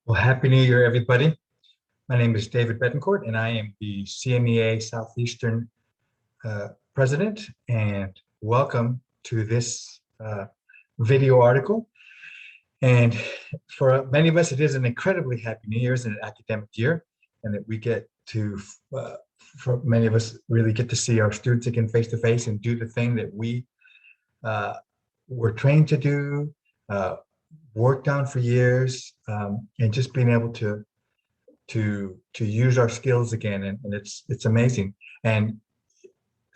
Well, Happy New Year, everybody. My name is David Betancourt, and I am the CMEA Southeastern president. And welcome to this video article. And for many of us, it is an incredibly happy New Year's and an academic year, and that we get to, for many of us, really get to see our students again face to face and do the thing that we were trained to do, worked on for years, and just being able to use our skills again, and it's amazing. And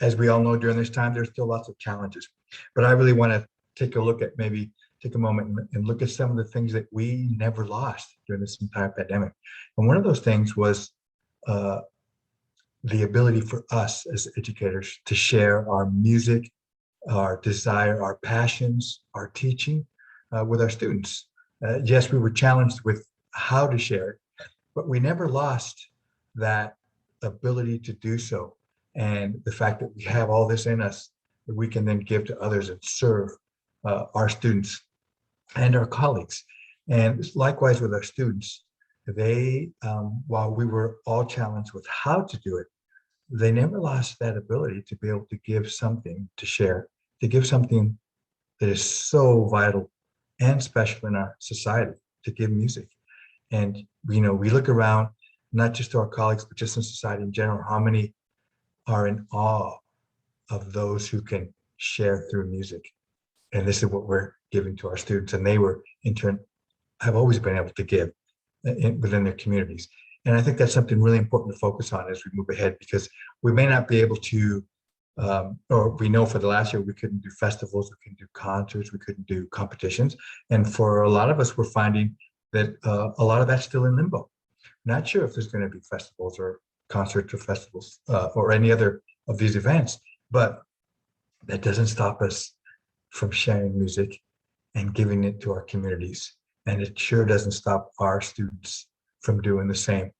as we all know, during this time, there's still lots of challenges. But I really want to take a moment and look at some of the things that we never lost during this entire pandemic. And one of those things was the ability for us as educators to share our music, our desire, our passions, our teaching with our students. Yes, we were challenged with how to share it, but we never lost that ability to do so. And the fact that we have all this in us that we can then give to others and serve our students and our colleagues. And likewise with our students, they, while we were all challenged with how to do it, they never lost that ability to be able to give something to share, to give something that is so vital and special in our society, to give music. And we look around, not just to our colleagues, but just in society in general, how many are in awe of those who can share through music. And this is what we're giving to our students. And they were, in turn, have always been able to give within their communities. And I think that's something really important to focus on as we move ahead, because we may not be able to, or we know for the last year, we couldn't do festivals, we couldn't do concerts, we couldn't do competitions. And for a lot of us, we're finding that a lot of that's still in limbo. Not sure if there's going to be festivals or concerts or festivals or any other of these events, but that doesn't stop us from sharing music and giving it to our communities. And it sure doesn't stop our students from doing the same.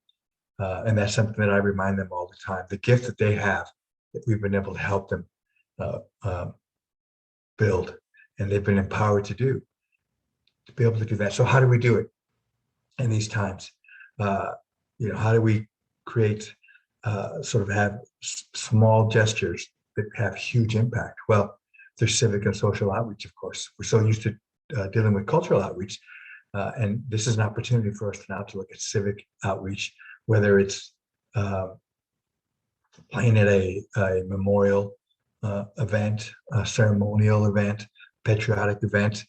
And that's something that I remind them all the time, the gift that they have, that we've been able to help them build, and they've been empowered to be able to do that. So how do we do it in these times? How do we create, sort of have small gestures that have huge impact? Well, there's civic and social outreach, of course. We're so used to dealing with cultural outreach, and this is an opportunity for us now to look at civic outreach, whether it's playing at a memorial event, a ceremonial event, patriotic event,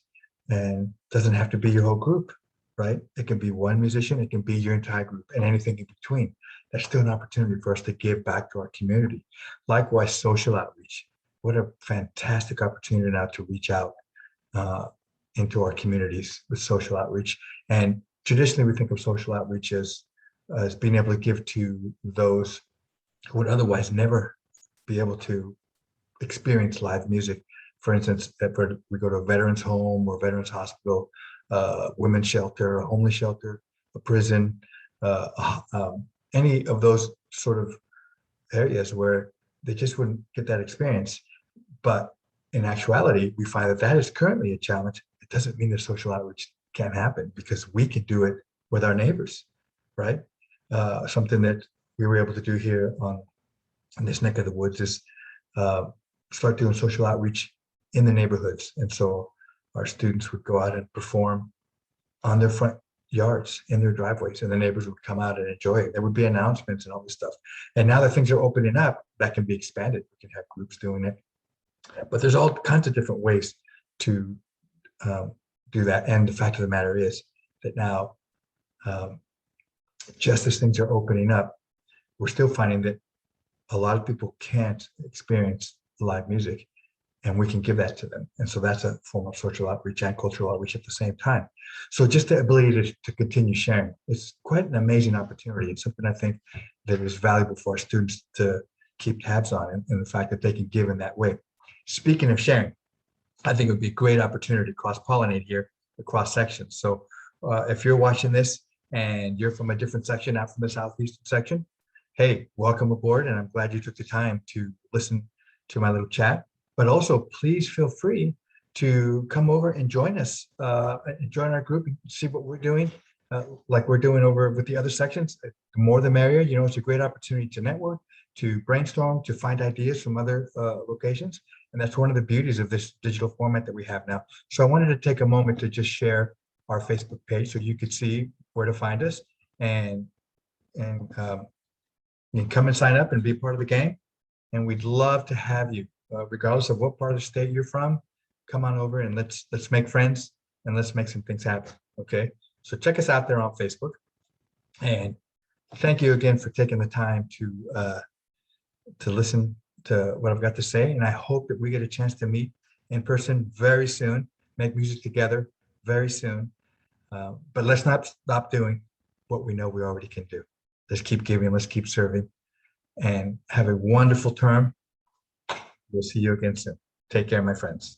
and doesn't have to be your whole group, right? It can be one musician, it can be your entire group, and anything in between. That's still an opportunity for us to give back to our community. Likewise, social outreach. What a fantastic opportunity now to reach out into our communities with social outreach. And traditionally, we think of social outreach as being able to give to those who would otherwise never be able to experience live music. For instance, we go to a veterans home or veterans hospital, women's shelter, a homeless shelter, a prison, any of those sort of areas where they just wouldn't get that experience. But in actuality, we find that that is currently a challenge. It doesn't mean that social outreach can't happen, because we can do it with our neighbors, right? Something that we were able to do here in this neck of the woods is start doing social outreach in the neighborhoods. And so our students would go out and perform on their front yards, in their driveways, and the neighbors would come out and enjoy it. There would be announcements and all this stuff. And now that things are opening up, that can be expanded. We can have groups doing it. But there's all kinds of different ways to do that. And the fact of the matter is that now, just as things are opening up, we're still finding that a lot of people can't experience live music, and we can give that to them. And so that's a form of social outreach and cultural outreach at the same time. So just the ability to continue sharing is quite an amazing opportunity. It's something I think that is valuable for our students to keep tabs on, and the fact that they can give in that way. Speaking of sharing, I think it would be a great opportunity to cross-pollinate here across sections. So if you're watching this and you're from a different section, not from the Southeastern section, hey, welcome aboard. And I'm glad you took the time to listen to my little chat. But also, please feel free to come over and join us, and join our group and see what we're doing. like we're doing over with the other sections. The more the merrier. You know, it's a great opportunity to network, to brainstorm, to find ideas from other locations. And that's one of the beauties of this digital format that we have now. So I wanted to take a moment to just share our Facebook page so you could see where to find us, and you can come and sign up and be a part of the game. And we'd love to have you, regardless of what part of the state you're from. Come on over and let's make friends and let's make some things happen. Okay, so check us out there on Facebook, and thank you again for taking the time to listen to what I've got to say. And I hope that we get a chance to meet in person very soon, make music together very soon. But let's not stop doing what we know we already can do. Let's keep giving, let's keep serving, and have a wonderful term. We'll see you again soon. Take care, my friends.